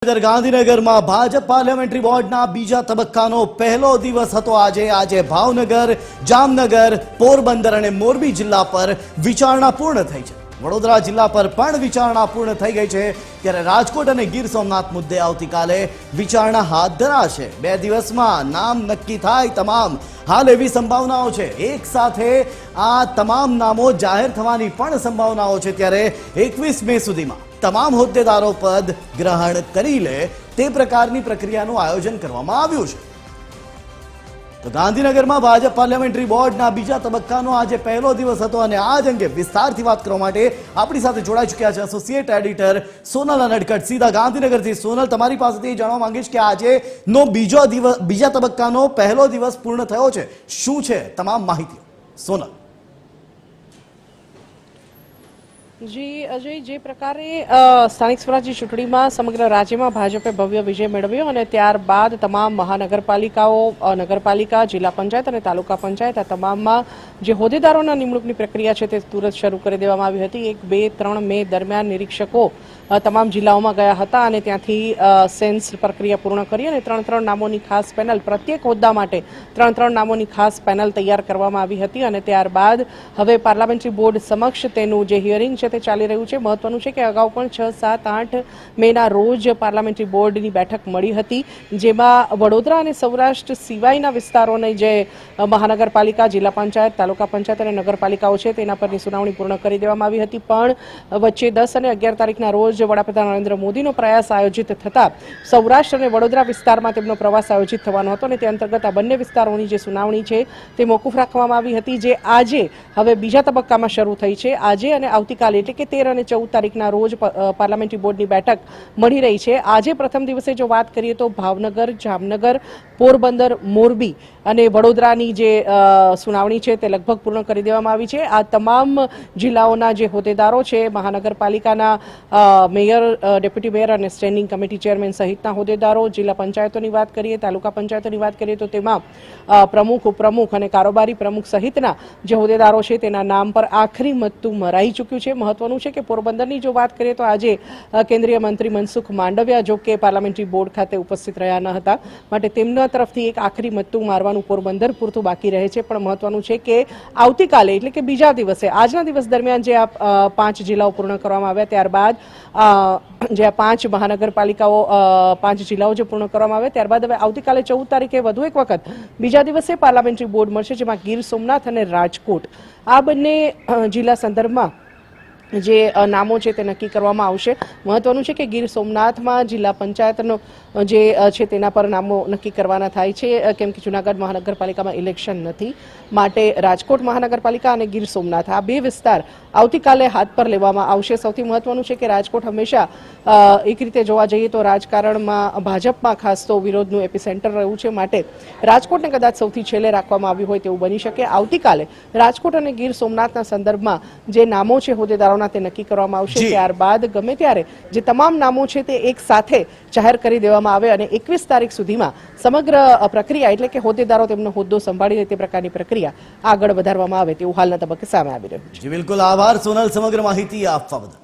ગાંધીનગરમાં ભાજપ પાર્લામેન્ટરી બોર્ડના બીજા તબક્કાનો પહેલો દિવસ હતો આજે ભાવનગર, જામનગર, પોરબંદર અને મોરબી જિલ્લા પર વિચારણા પૂર્ણ થઈ છે। વડોદરા જિલ્લા પર પણ વિચારણા પૂર્ણ થઈ ગઈ છે, ત્યારે રાજકોટ અને ગીર સોમનાથ મુદ્દે આવતીકાલે વિચારણા હાથ ધરાશે। 2 દિવસમાં નામ નક્કી થાય તમામ હાલ એવી સંભાવનાઓ છે। એક સાથે આ તમામ નામો જાહેર થવાની પણ સંભાવનાઓ છે, ત્યારે 21 મે સુધીમાં તમામ હોદ્દેદારો પદ ગ્રહણ કરી લે તે પ્રકારની પ્રક્રિયાનું આયોજન કરવામાં આવ્યું છે। તો ગાંધીનગરમાં ભાજપ પાર્લામેન્ટરી બોર્ડના બીજા તબક્કાનો આજે પહેલો દિવસ હતો અને આજ અંગે વિસ્તારથી વાત કરવા માટે આપણી સાથે જોડાઈ ચૂક્યા છે એસોસિએટ એડિટર સોનલ અનડકટ। સીધા ગાંધીનગરથી સોનલ, તમારી પાસેથી જાણવા માંગીશ કે આજેનો બીજા તબક્કાનો પહેલો દિવસ પૂર્ણ થયો છે, શું છે તમામ માહિતી? સોનલ જી અજય, જે પ્રકારે સ્થાનિક સ્વરાજ્ય ચૂંટણીમાં સમગ્ર રાજ્યમાં ભાજપે ભવ્ય વિજય મેળવ્યો અને ત્યારબાદ તમામ મહાનગરપાલિકાઓ, નગરપાલિકા, જિલ્લા પંચાયત અને તાલુકા પંચાયત આ તમામમાં જે હોદ્દેદારોના નિમણૂકની પ્રક્રિયા છે તે તુરંત શરૂ કરી દેવામાં આવી હતી। 1, 2, 3 મે દરમિયાન નિરીક્ષકો તમામ જિલ્લાઓમાં ગયા હતા અને ત્યાંથી સેન્સ પ્રક્રિયા પૂર્ણ કરી અને 3 નામોની ખાસ પેનલ, પ્રત્યેક હોદ્દા માટે 3 નામોની ખાસ પેનલ તૈયાર કરવામાં આવી હતી અને ત્યારબાદ હવે પાર્લામેન્ટરી બોર્ડ સમક્ષ તેનું જે હિયરિંગ છે તે ચાલી રહ્યું છે। મહત્વનું છે કે અગાઉ પણ 6, 7, 8 મેના રોજ પાર્લામેન્ટરી બોર્ડની બેઠક મળી હતી, જેમાં વડોદરા અને સૌરાષ્ટ્ર સિવાયના વિસ્તારોની જે મહાનગરપાલિકા, જિલ્લા પંચાયત, તાલુકા પંચાયત અને નગરપાલિકાઓ છે તેના પરની સુનાવણી પૂર્ણ કરી દેવામાં આવી હતી। પણ વચ્ચે 10 અને 11 તારીખના રોજ વડાપ્રધાન નરેન્દ્ર મોદીનો પ્રયાસ આયોજિત થતા સૌરાષ્ટ્ર અને વડોદરા વિસ્તારમાં તેમનો પ્રવાસ આયોજિત થવાનો હતો અને તે અંતર્ગત આ બંને વિસ્તારોની જે સુનાવણી છે તે મોકૂફ રાખવામાં આવી હતી, જે આજે હવે બીજા તબક્કામાં શરૂ થઈ છે। આજે અને આવતીકાલે એટલે કે 13 અને 14 તારીખના રોજ પાર્લામેન્ટરી બોર્ડની બેઠક મળી રહી છે। આજે પ્રથમ દિવસે જો વાત કરીએ તો ભાવનગર, જામનગર, પોરબંદર, મોરબી અને વડોદરાની જે સુનાવણી છે તે લગભગ પૂર્ણ કરી દેવામાં આવી છે। આ તમામ જિલ્લાઓના જે હોદ્દેદારો છે, મહાનગરપાલિકાના મેયર, ડેપ્યુટી મેયર અને સ્ટેન્ડિંગ કમિટી ચેરમેન સહિતના હોદ્દેદારો, જિલ્લા પંચાયતોની વાત કરીએ, તાલુકા પંચાયતોની વાત કરીએ તો તેમાં પ્રમુખ, ઉપપ્રમુખ અને કારોબારી પ્રમુખ સહિતના જે હોદ્દેદારો છે તેના નામ પર આખરી મતું મરાઈ ચૂક્યું છે। મહત્વનું છે કે પોરબંદરની જો વાત કરીએ તો આજે કેન્દ્રીય મંત્રી મનસુખ માંડવિયા જો કે પાર્લામેન્ટરી બોર્ડ ખાતે ઉપસ્થિત રહ્યા ન હતા, માટે તેમના તરફથી એક આખરી મતું મારવાનું પોરબંદર પૂરતું બાકી રહે છે। પણ મહત્વનું છે કે આવતીકાલે એટલે કે બીજા દિવસે, આજના દિવસ દરમિયાન જે આ 5 જિલ્લાઓ પૂર્ણ કરવામાં આવ્યા, ત્યારબાદ જે આ 5 મહાનગરપાલિકાઓ, 5 જિલ્લાઓ જે પૂર્ણ કરવામાં આવ્યા, ત્યારબાદ હવે આવતીકાલે 14 તારીખે વધુ એક વખત બીજા દિવસે પાર્લામેન્ટરી બોર્ડ મળશે, જેમાં ગીર સોમનાથ અને રાજકોટ આ બંને જિલ્લા સંદર્ભમાં જે નામો છે તે નક્કી કરવામાં આવશે। મહત્વનું છે કે ગીર સોમનાથમાં જિલ્લા પંચાયતનો જે છે તેના પર નામો નક્કી કરવાના થાય છે, કેમ કે જૂનાગઢ મહાનગરપાલિકામાં ઇલેક્શન નથી, માટે રાજકોટ મહાનગરપાલિકા અને ગીર સોમનાથ આ 2 વિસ્તાર આવતીકાલે હાથ પર લેવામાં આવશે। સૌથી મહત્વનું છે કે રાજકોટ હંમેશા એક રીતે જોવા જઈએ તો રાજકારણમાં ભાજપમાં ખાસ તો વિરોધનું એપિસેન્ટર રહ્યું છે, માટે રાજકોટને કદાચ સૌથી છેલ્લે રાખવામાં આવ્યું હોય તેવું બની શકે। આવતીકાલે રાજકોટ અને ગીર સોમનાથના સંદર્ભમાં જે નામો છે હોદ્દેદારોના તે નક્કી કરવામાં આવશે, ત્યારબાદ ગમે ત્યારે જે તમામ નામો છે તે એક સાથે જાહેર કરી દેવામાં આવે અને 21 તારીખ સુધીમાં સમગ્ર પ્રક્રિયા એટલે કે હોદ્દેદારો તેમનો હોદ્દો સંભાળી લે તે પ્રકારની પ્રક્રિયા આગળ વધારવામાં આવે તેવું હાલના તબક્કે સામે આવી રહ્યું છે। જી બિલકુલ, આભાર સોનલ સમગ્ર માહિતી આપવા બદલ।